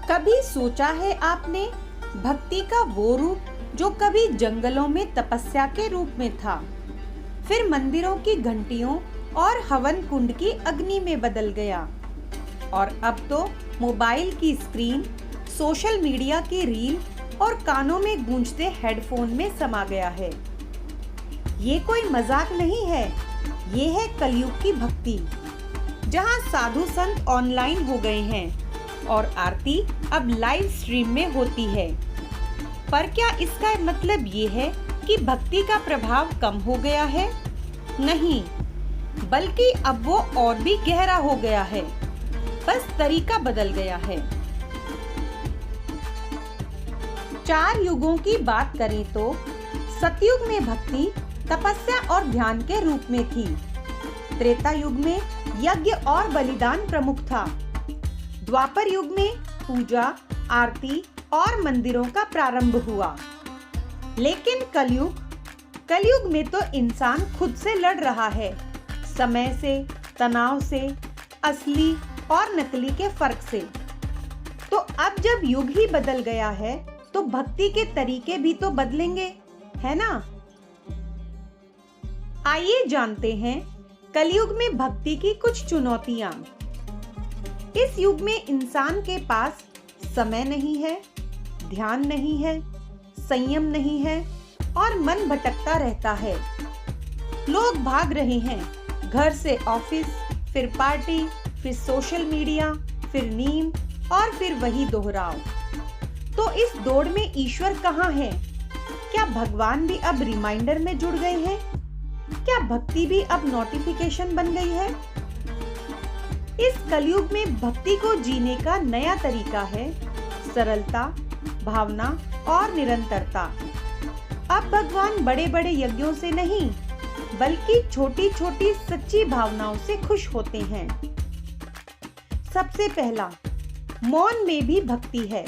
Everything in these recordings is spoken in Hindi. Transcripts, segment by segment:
कभी सोचा है आपने भक्ति का वो रूप जो कभी जंगलों में तपस्या के रूप में था, फिर मंदिरों की घंटियों और हवन कुंड की अग्नि में बदल गया और अब तो मोबाइल की स्क्रीन, सोशल मीडिया की रील और कानों में गूंजते हेडफोन में समा गया है। ये कोई मजाक नहीं है, ये है कलयुग की भक्ति, जहां साधु संत ऑनलाइन हो गए हैं और आरती अब लाइव स्ट्रीम में होती है। पर क्या इसका मतलब ये है कि भक्ति का प्रभाव कम हो गया है? नहीं, बल्कि अब वो और भी गहरा हो गया है, बस तरीका बदल गया है। 4 युगों की बात करें तो सतयुग में भक्ति तपस्या और ध्यान के रूप में थी। त्रेता युग में यज्ञ और बलिदान प्रमुख था। द्वापर युग में पूजा, आरती और मंदिरों का प्रारंभ हुआ। लेकिन कलयुग में तो इंसान खुद से लड़ रहा है, समय से, तनाव से, असली और नकली के फर्क से। तो अब जब युग ही बदल गया है तो भक्ति के तरीके भी तो बदलेंगे, है ना? आइए जानते हैं कलयुग में भक्ति की कुछ चुनौतियां। इस युग में इंसान के पास समय नहीं है, ध्यान नहीं है, संयम नहीं है और मन भटकता रहता है। लोग भाग रहे हैं, घर से ऑफिस, फिर पार्टी, फिर सोशल मीडिया, फिर नींद और फिर वही दोहराव। तो इस दौड़ में ईश्वर कहाँ है? क्या भगवान भी अब रिमाइंडर में जुड़ गए हैं? क्या भक्ति भी अब नोटिफिकेशन बन गई है? इस कलयुग में भक्ति को जीने का नया तरीका है सरलता, भावना और निरंतरता। अब भगवान बड़े बड़े यज्ञों से नहीं, बल्कि छोटी छोटी सच्ची भावनाओं से खुश होते हैं। सबसे पहला, मौन में भी भक्ति है।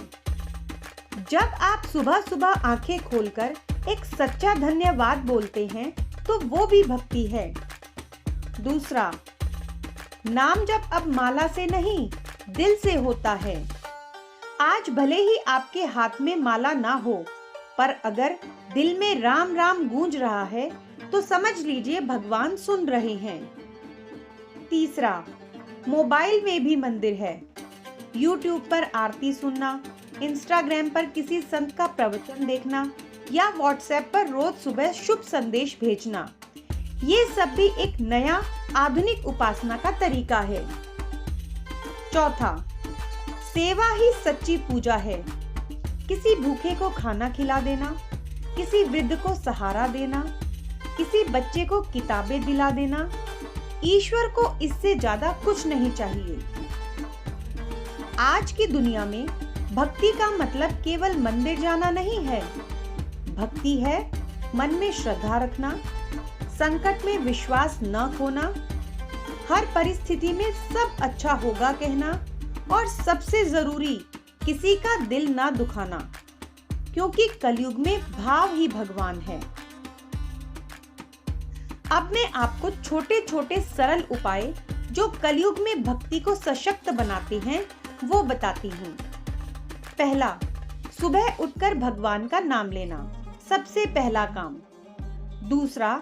जब आप सुबह सुबह आंखें खोलकर एक सच्चा धन्यवाद बोलते हैं तो वो भी भक्ति है। दूसरा, नाम जप अब माला से नहीं, दिल से होता है। आज भले ही आपके हाथ में माला ना हो, पर अगर दिल में राम राम गूंज रहा है तो समझ लीजिए भगवान सुन रहे हैं। तीसरा, मोबाइल में भी मंदिर है। YouTube पर आरती सुनना, इंस्टाग्राम पर किसी संत का प्रवचन देखना या व्हाट्सएप पर रोज सुबह शुभ संदेश भेजना, ये सब भी एक नया आधुनिक उपासना का तरीका है। चौथा, सेवा ही सच्ची पूजा है। किसी भूखे को खाना खिला देना, किसी वृद्ध को सहारा देना, किसी बच्चे को किताबें दिला देना, ईश्वर को इससे ज्यादा कुछ नहीं चाहिए। आज की दुनिया में भक्ति का मतलब केवल मंदिर जाना नहीं है। भक्ति है मन में श्रद्धा रखना, संकट में विश्वास न खोना, हर परिस्थिति में सब अच्छा होगा कहना और सबसे जरूरी, किसी का दिल ना दुखाना, क्योंकि कलयुग में भाव ही भगवान है। अब मैं आपको छोटे छोटे सरल उपाय जो कलयुग में भक्ति को सशक्त बनाते हैं वो बताती हूँ। पहला, सुबह उठकर भगवान का नाम लेना, सबसे पहला काम। दूसरा,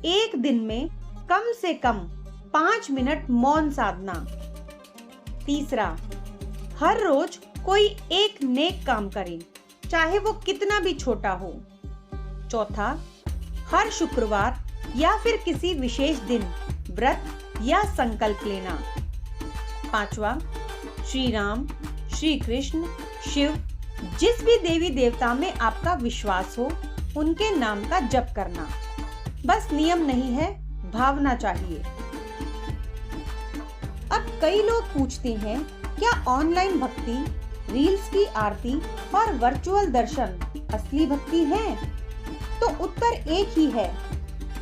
एक दिन में कम से कम 5 मिनट मौन साधना। तीसरा, हर रोज कोई एक नेक काम करें, चाहे वो कितना भी छोटा हो। चौथा, हर शुक्रवार या फिर किसी विशेष दिन व्रत या संकल्प लेना। पांचवा, श्री राम, श्री कृष्ण, शिव, जिस भी देवी देवता में आपका विश्वास हो, उनके नाम का जप करना। बस नियम नहीं है, भावना चाहिए। अब कई लोग पूछते हैं, क्या ऑनलाइन भक्ति, रील्स की आरती और वर्चुअल दर्शन असली भक्ति है? तो उत्तर एक ही है,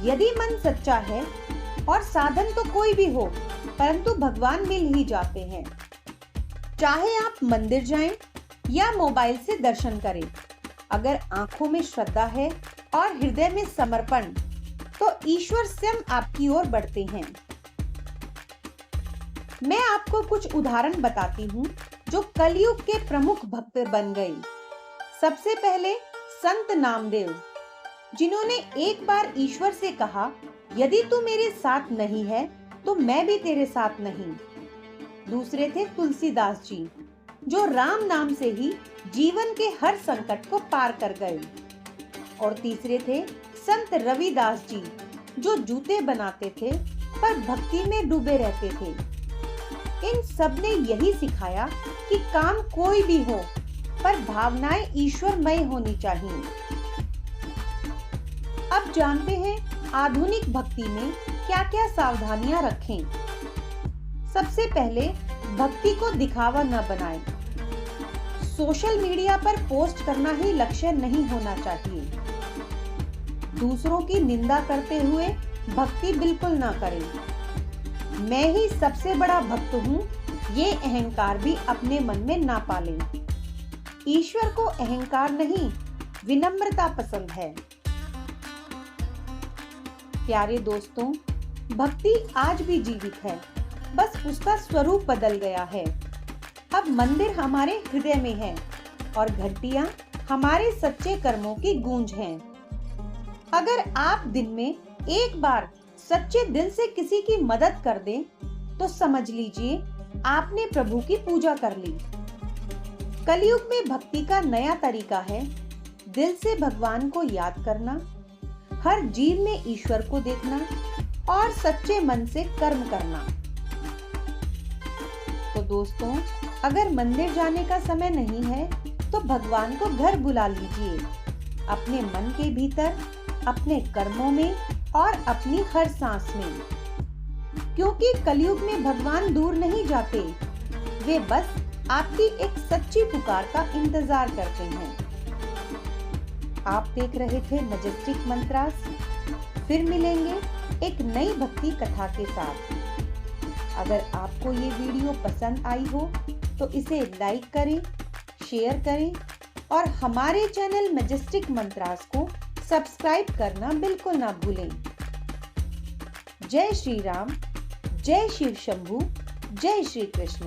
यदि मन सच्चा है और साधन तो कोई भी हो, परंतु भगवान मिल ही जाते हैं। चाहे आप मंदिर जाएं या मोबाइल से दर्शन करें, अगर आंखों में श्रद्धा है और हृदय में समर्पण, तो ईश्वर स्वयं आपकी ओर बढ़ते हैं। मैं आपको कुछ उदाहरण बताती हूँ जो कलयुग के प्रमुख भक्त बन गए। सबसे पहले संत नामदेव, जिन्होंने एक बार ईश्वर से कहा, यदि तू मेरे साथ नहीं है तो मैं भी तेरे साथ नहीं। दूसरे थे तुलसीदास जी, जो राम नाम से ही जीवन के हर संकट को पार कर गए। और तीसरे थे संत रविदास जी, जो जूते बनाते थे पर भक्ति में डूबे रहते थे। इन सब ने यही सिखाया कि काम कोई भी हो पर भावनाएं ईश्वरमय होनी चाहिए। अब जानते हैं आधुनिक भक्ति में क्या-क्या सावधानियां रखें। सबसे पहले भक्ति को दिखावा न बनाएं। सोशल मीडिया पर पोस्ट करना ही लक्ष्य नहीं होना चाहिए। दूसरों की निंदा करते हुए भक्ति बिल्कुल ना करें। मैं ही सबसे बड़ा भक्त हूँ, ये अहंकार भी अपने मन में ना पालें। ईश्वर को अहंकार नहीं, विनम्रता पसंद है। प्यारे दोस्तों, भक्ति आज भी जीवित है, बस उसका स्वरूप बदल गया है। अब मंदिर हमारे हृदय में है और घंटियां हमारे सच्चे कर्मों की गूंज हैं। अगर आप दिन में एक बार सच्चे दिल से किसी की मदद कर दें, तो समझ लीजिए आपने प्रभु की पूजा कर ली। कलयुग में भक्ति का नया तरीका है दिल से भगवान को याद करना, हर जीव में ईश्वर को देखना और सच्चे मन से कर्म करना। तो दोस्तों, अगर मंदिर जाने का समय नहीं है तो भगवान को घर बुला लीजिए, अपने मन के भीतर, अपने कर्मों में और अपनी हर सांस में। क्योंकि कलयुग में भगवान दूर नहीं जाते, वे बस आपकी एक सच्ची पुकार का इंतजार करते हैं। आप देख रहे थे मैजेस्टिक मंत्रास। फिर मिलेंगे एक नई भक्ति कथा के साथ। अगर आपको ये वीडियो पसंद आई हो तो इसे लाइक करें, शेयर करें और हमारे चैनल मैजेस्टिक मंत्रास को सब्सक्राइब करना बिल्कुल ना भूलें। जय श्री राम, जय शिव शंभू, जय श्री कृष्ण।